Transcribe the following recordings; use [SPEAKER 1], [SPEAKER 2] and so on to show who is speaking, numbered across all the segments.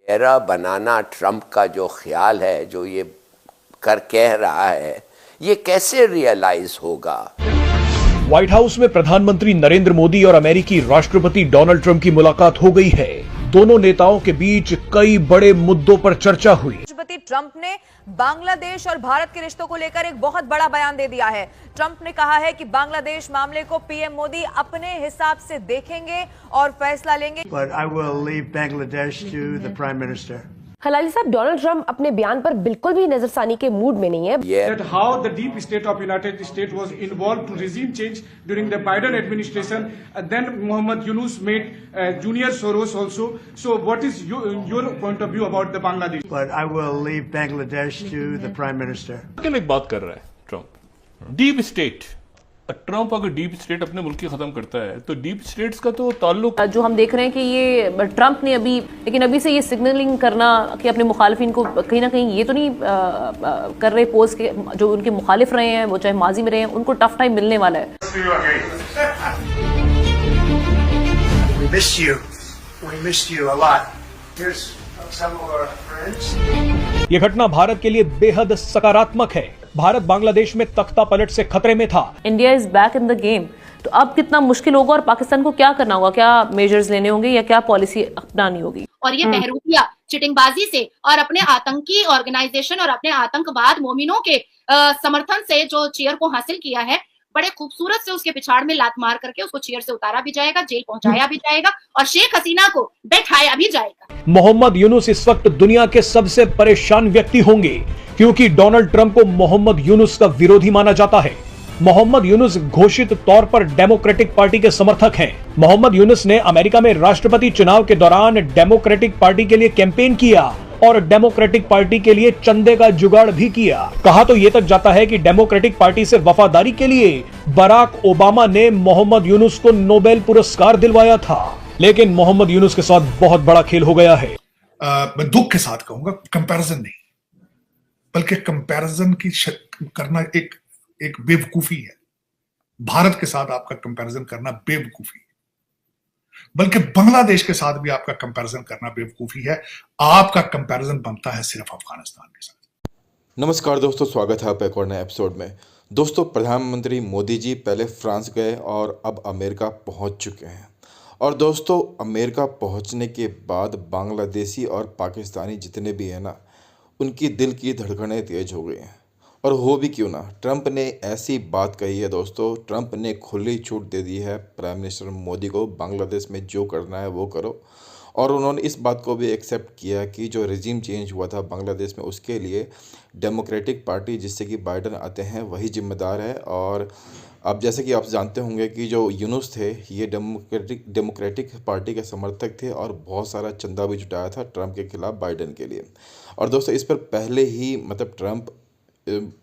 [SPEAKER 1] Era बनाना Trump का जो ख्याल है, जो ये कह रहा है, ये कैसे रियलाइज होगा?
[SPEAKER 2] व्हाइट हाउस में प्रधानमंत्री नरेंद्र मोदी और अमेरिकी राष्ट्रपति डोनाल्ड ट्रंप की मुलाकात हो गई है। दोनों नेताओं के बीच कई बड़े मुद्दों पर चर्चा हुई।
[SPEAKER 3] राष्ट्रपति ट्रंप ने बांग्लादेश और भारत के रिश्तों को लेकर एक बहुत बड़ा बयान दे दिया है। ट्रंप ने कहा है कि बांग्लादेश मामले को पीएम मोदी अपने हिसाब से देखेंगे और फैसला लेंगे।
[SPEAKER 4] But I will leave Bangladesh to the Prime Minister.
[SPEAKER 5] हलाली साहब, डोनाल्ड ट्रंप अपने बयान पर बिल्कुल भी नजरसानी के मूड में नहीं है।
[SPEAKER 6] That how the deep state of United States was involved to regime change during the Biden administration. Then Mohammed Yunus made Junior Soros also. So what is your point of view about the Bangladesh?
[SPEAKER 4] But I will leave Bangladesh to the Prime Minister.
[SPEAKER 7] अकेले एक बात कर रहा है Trump, deep state. Trump अगर deep state अपने मुल्क की खत्म करता है तो डीप स्टेट्स का तो ताल्लुक
[SPEAKER 5] जो हम देख रहे हैं कि ये ट्रंप ने अभी से ये सिग्नलिंग करना कि अपने मुखालिफिन को कहीं ना कहीं ये तो नहीं कर रहे पोज के, जो उनके मुखालिफ रहे हैं वो चाहे माजी में रहे हैं, उनको टफ टाइम मिलने वाला है।
[SPEAKER 4] We missed you. We missed you a lot. Here's some of our friends.
[SPEAKER 2] ये घटना भारत के लिए बेहद सकारात्मक है। भारत बांग्लादेश में तख्ता पलट से खतरे में था।
[SPEAKER 5] India is back in the game. तो अब कितना मुश्किल होगा और पाकिस्तान को क्या करना होगा, क्या मेजर्स लेने होंगे या क्या पॉलिसी अपनानी होगी?
[SPEAKER 8] और ये बहरूपिया चिटिंगबाजी से और अपने आतंकी ऑर्गेनाइजेशन और अपने आतंकवाद मोमिनों के समर्थन से जो चेयर को हासिल किया है, बड़े खूबसूरत से उसके पिछाड़ में लात मार करके उसको चेयर से उतारा भी जाएगा, जेल पहुंचाया भी जाएगा और शेख हसीना को बैठाया भी जाएगा।
[SPEAKER 2] मोहम्मद यूनुस इस वक्त दुनिया के सबसे परेशान व्यक्ति होंगे, क्योंकि डोनाल्ड ट्रंप को मोहम्मद यूनुस का विरोधी माना जाता है। मोहम्मद यूनुस घोषित तौर पर डेमोक्रेटिक पार्टी के समर्थक हैं। मोहम्मद यूनुस ने अमेरिका में राष्ट्रपति चुनाव के दौरान डेमोक्रेटिक पार्टी के लिए कैंपेन किया और डेमोक्रेटिक पार्टी के लिए चंदे का जुगाड़ भी किया। कहा तो ये तक जाता है कि डेमोक्रेटिक पार्टी से वफादारी के लिए बराक ओबामा ने मोहम्मद यूनुस को नोबेल पुरस्कार दिलवाया था। लेकिन मोहम्मद यूनुस के साथ बहुत बड़ा खेल हो गया है।
[SPEAKER 9] मैं दुख के साथ कहूंगा, कंपैरिजन नहीं, बल्कि कंपैरिजन की करना एक बेवकूफी है। भारत के साथ आपका कंपैरिजन करना बेवकूफी है, बल्कि बांग्लादेश के साथ भी आपका कंपैरिजन करना बेवकूफी है। आपका कंपैरिजन बनता है सिर्फ अफगानिस्तान के साथ।
[SPEAKER 10] नमस्कार दोस्तों, स्वागत है आपका एक और नए एपिसोड में। दोस्तों, प्रधानमंत्री मोदी जी पहले फ्रांस गए और अब अमेरिका पहुंच चुके हैं। और दोस्तों, अमेरिका पहुंचने के बाद बांग्लादेशी और पाकिस्तानी जितने भी हैं ना, उनकी दिल की धड़कनें तेज हो गई हैं। और हो भी क्यों ना, ट्रंप ने ऐसी बात कही है दोस्तों, ट्रंप ने खुली छूट दे दी है प्राइम मिनिस्टर मोदी को, बांग्लादेश में जो करना है वो करो। और उन्होंने इस बात को भी एक्सेप्ट किया कि जो रिजीम चेंज हुआ था बांग्लादेश में, उसके लिए डेमोक्रेटिक पार्टी जिससे कि बाइडन आते हैं वही जिम्मेदार है। और अब जैसे कि आप जानते होंगे कि जो यूनुस थे ये डेमोक्रेटिक पार्टी के समर्थक थे और बहुत सारा चंदा भी जुटाया था ट्रंप के खिलाफ बाइडन के लिए। और दोस्तों, इस पर पहले ही ट्रंप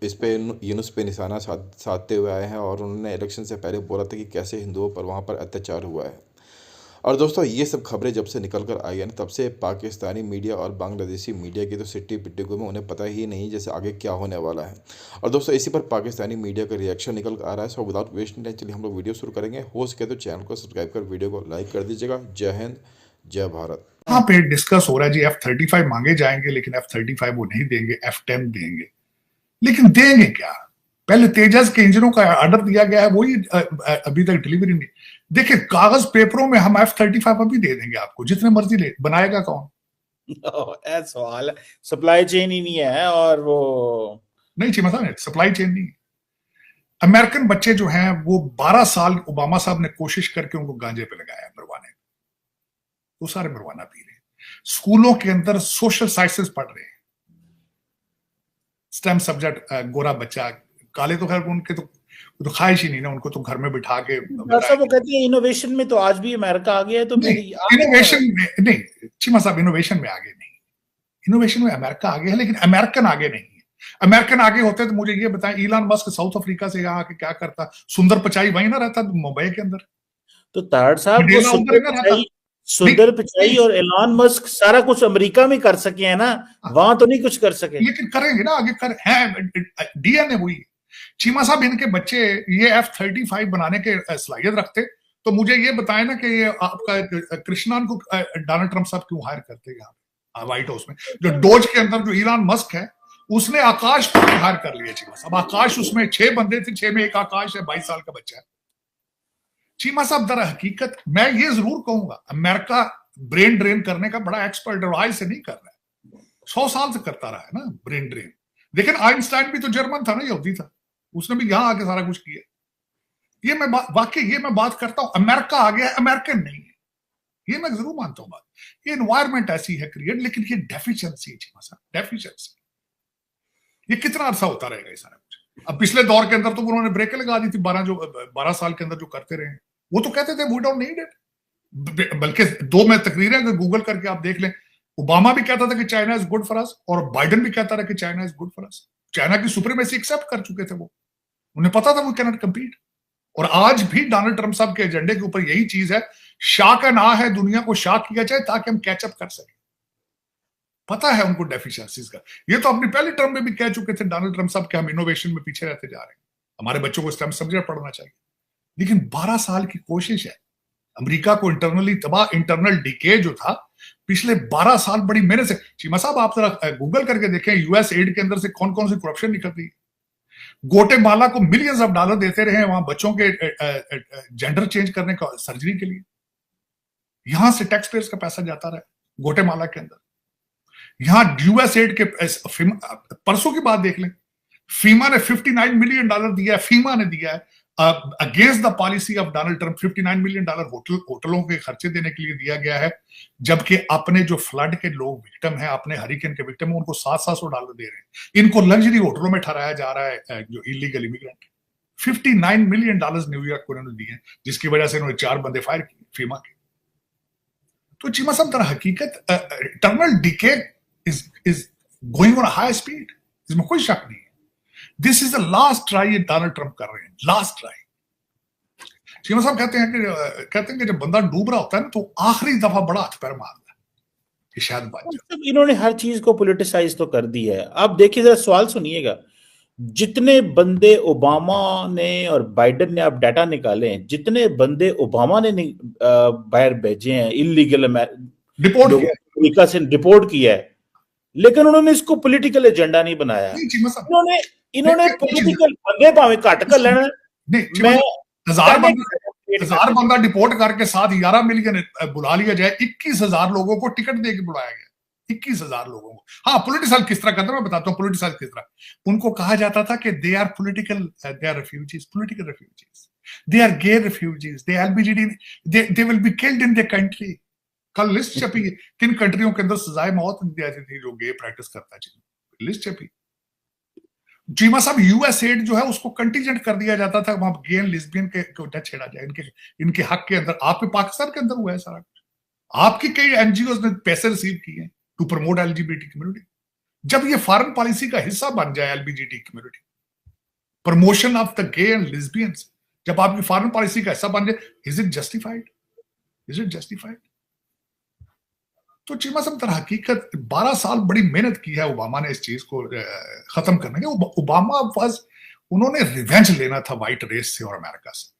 [SPEAKER 10] इस पे यूनुस पे निशाना साधते हुए आए हैं और उन्होंने इलेक्शन से पहले बोला था कि कैसे हिंदुओं पर वहाँ पर अत्याचार हुआ है। और दोस्तों, ये सब खबरें जब से निकल कर आई हैं तब से पाकिस्तानी मीडिया और बांग्लादेशी मीडिया की तो सिट्टी पिट्टी को में उन्हें पता ही नहीं जैसे आगे क्या होने वाला है। और दोस्तों, इसी पर पाकिस्तानी मीडिया का रिएक्शन निकल कर आ रहा है। सो विदाउट वेस्टिंग टाइम चलिए हम लोग वीडियो शुरू करेंगे। हो सके तो चैनल को सब्सक्राइब कर वीडियो को लाइक कर दीजिएगा। जय हिंद, जय भारत।
[SPEAKER 9] यहाँ पे डिस्कस हो रहा है जी F-35 मांगे जाएंगे, लेकिन F-35 वो नहीं देंगे, F-10 देंगे। लेकिन देंगे क्या? पहले तेजस के इंजनों का ऑर्डर दिया गया है, वही अभी तक डिलीवरी नहीं। देखिए, कागज पेपरों में हम F-35 अभी दे देंगे आपको, जितने मर्जी ले, बनाएगा कौन?
[SPEAKER 11] ऐसा सवाल है, सप्लाई चेन ही नहीं है। और वो
[SPEAKER 9] नहीं चीमा साहब, सप्लाई चेन नहीं। अमेरिकन बच्चे जो हैं वो 12 साल ओबामा साहब ने कोशिश करके उनको गांजे पे लगाया मरवाने, वो सारे मरवाना पी रहे। स्कूलों के अंदर सोशल साइंसेस पढ़ रहे हैं, स्टेम सब्जेक्ट। गोरा बच्चा, काले तो खैर उनके तो ख्वाहिश ही नहीं ना, उनको तो घर में बिठा के।
[SPEAKER 11] सब वो कहते हैं इनोवेशन में तो आज भी अमेरिका आगे है। तो
[SPEAKER 9] इनोवेशन में नहीं चीमा साहब, इनोवेशन में आगे नहीं। इनोवेशन में अमेरिका आगे है, लेकिन अमेरिकन आगे नहीं है। अमेरिकन आगे होते तो मुझे ये बताएं, इलान मस्क साउथ अफ्रीका से यहाँ आके क्या करता? सुंदर पिचाई वहीं ना रहता मुंबई के अंदर।
[SPEAKER 11] तो ताड़ साहब, सुंदर पिचाई और एलन मस्क सारा कुछ अमेरिका में कर सके हैं ना, वहां तो नहीं कुछ कर सके।
[SPEAKER 9] लेकिन करेंगे ना, आगे हैं, डीएनए हुई। चीमा साहब, इनके बच्चे ये F-35 बनाने के सलाहियत रखते तो मुझे ये बताएं ना कि ये आपका कृष्णान को डोनाल्ड ट्रंप साहब क्यों हायर करते यहाँ? व्हाइट हाउस में। जो डोज के अंदर जो इलान मस्क है उसने आकाश को हायर कर लिया चीमा साहब। आकाश उसमें 6 बंदे थे, 6 में एक आकाश है, 22 साल का बच्चा है। चीमा साहब दर हकीकत मैं ये जरूर कहूंगा, अमेरिका ब्रेन ड्रेन करने का बड़ा एक्सपर्ट है, आज से नहीं कर रहा है, 100 साल से करता रहा है ना ब्रेन ड्रेन। लेकिन आइंस्टाइन भी तो जर्मन था ना, यहूदी था, उसने भी यहां आके सारा कुछ किया। ये मैं वाकई ये मैं बात करता हूं, अमेरिका आ गया, अमेरिकन नहीं है, ये मैं जरूर मानता हूं बात। ये एनवायरमेंट ऐसी है क्रिएट, लेकिन ये डेफिशिएंसी है चीमा साहब, डेफिशिएंसी। ये कितना अरसा होता रहेगा ये सारा कुछ? अब पिछले दौर के अंदर तो उन्होंने ब्रेकें लगा दी थी, 12 साल के अंदर जो करते रहे, वो तो कहते थे वी डोंट नीड इट। बल्कि 2 में तकरीरें अगर गूगल करके आप देख लें, ओबामा भी कहता था कि China is good for us, और बाइडेन भी कहता रहा कि China is good for us. China की सुप्रीमेसी एक्सेप्ट कर चुके थे वो, उन्हें पता था वो कैन नॉट कम्पीट। और आज भी डोनाल्ड ट्रंप साहब के एजेंडे के ऊपर यही चीज है, शाक एंड आ है, दुनिया को शाक किया जाए ताकि हम कैचअप कर सकें। पता है उनको डेफिशिएंसीज का। ये तो अपनी पहली टर्म में भी कह चुके थे डोनाल्ड ट्रंप साहब कि हम इनोवेशन में पीछे रहते जा रहे हैं, हमारे बच्चों को स्टेम सब्जेक्ट पढ़ना चाहिए। लेकिन 12 साल की कोशिश है अमेरिका को इंटरनली तबाह, इंटरनल डिके जो था पिछले 12 साल बड़ी मेहनत से। चीमा साहब आप जरा गूगल करके देखें यूएस एड के अंदर से कौन कौन सी करप्शन निकलती है। गोटेमाला को मिलियंस ऑफ डॉलर देते रहे वहां बच्चों के जेंडर चेंज करने का सर्जरी के लिए, यहां से टैक्स पेयर्स का पैसा जाता रहा गोटेमाला के अंदर। यहां यूएस एड के परसों की बात देख लें, फीमा ने $59 मिलियन दिया है, फीमा ने दिया है against the policy of Donald Trump. $59 million होटलों के खर्चे देने के लिए दिया गया है, जबकि अपने जो फ्लड के लोग विक्टिम हैं, अपने हरिकेन के विक्टिम हैं, उनको $700 दे रहे हैं। इनको लग्जरी होटलों में ठहराया जा रहा है जो इलीगल इमिग्रेंट। $59 मिलियन न्यूयॉर्क को उन्होंने दिए हैं, जिसकी वजह से उन्होंने 4 बंदे फायर किए फीमा के। तो चीमा साहब दर हकीकत internal decay is going on high speed, इसमें कोई शक नहीं है। This is the last try ये डोनाल्ड ट्रंप कर रहे हैं, लास्ट ट्राई। चीमा साहब कहते हैं कि जब बंदा डूब रहा होता है ना तो आखिरी दफा बड़ा हाथ पैर मारता है कि शायद बात।
[SPEAKER 11] इन्होंने हर चीज को पॉलिटिसाइज तो कर दी है। अब देखिए जरा सवाल सुनिएगा, जितने बंदे ओबामा ने और बाइडेन ने अब डाटा निकाले हैं, जितने बंदे ओबामा ने बाहर भेजे हैं इलीगल अमेरिका से डिपोर्ट किया है, लेकिन उन्होंने इसको पॉलिटिकल एजेंडा नहीं बनाया। इन्होंने पॉलिटिकल बंदे भावे घट कर लेना। मैं
[SPEAKER 9] 1000 बंदा डिपोर्ट करके साथ 11 मिलियन बुला लिया जाए, 21,000 लोगों को टिकट देके बुलाया गया, 21,000 लोगों को। हाँ, पॉलिटिसाइज किस तरह करता है मैं बताता हूँ। पॉलिटिसाइज किस तरह, उनको कहा जाता था कि they are political, they are refugees, political refugees, they are gay refugees, they LBGD, they will be killed in their country. कल लिस्ट छपी किन कंट्रियों के अंदर सजाए मौत दी जाती थी जो गे प्रैक्टिस करता है, लिस्ट छपी। चीमा साहब यूएस एड जो है उसको कंटीजेंट कर दिया जाता था, वहां गे एंड लेस्बियन के न छेड़ा जाए, इनके हक के अंदर। आपके पाकिस्तान के अंदर हुआ है सारा कुछ, आपकी कई एनजीओ ने पैसे रिसीव किए हैं टू प्रमोट एलजीबीटी कम्युनिटी। जब ये फॉरेन पॉलिसी का हिस्सा बन जाए LBGT community, promotion of the gay and lesbians, जब आपकी फॉरेन पॉलिसी का हिस्सा बन जाए, is it justified? Is it justified? तो चीमा साहब तर हकीकत 12 साल बड़ी मेहनत की है ओबामा ने इस चीज को खत्म करने के। ओबामा वाज, उन्होंने रिवेंज लेना था व्हाइट रेस से और अमेरिका से।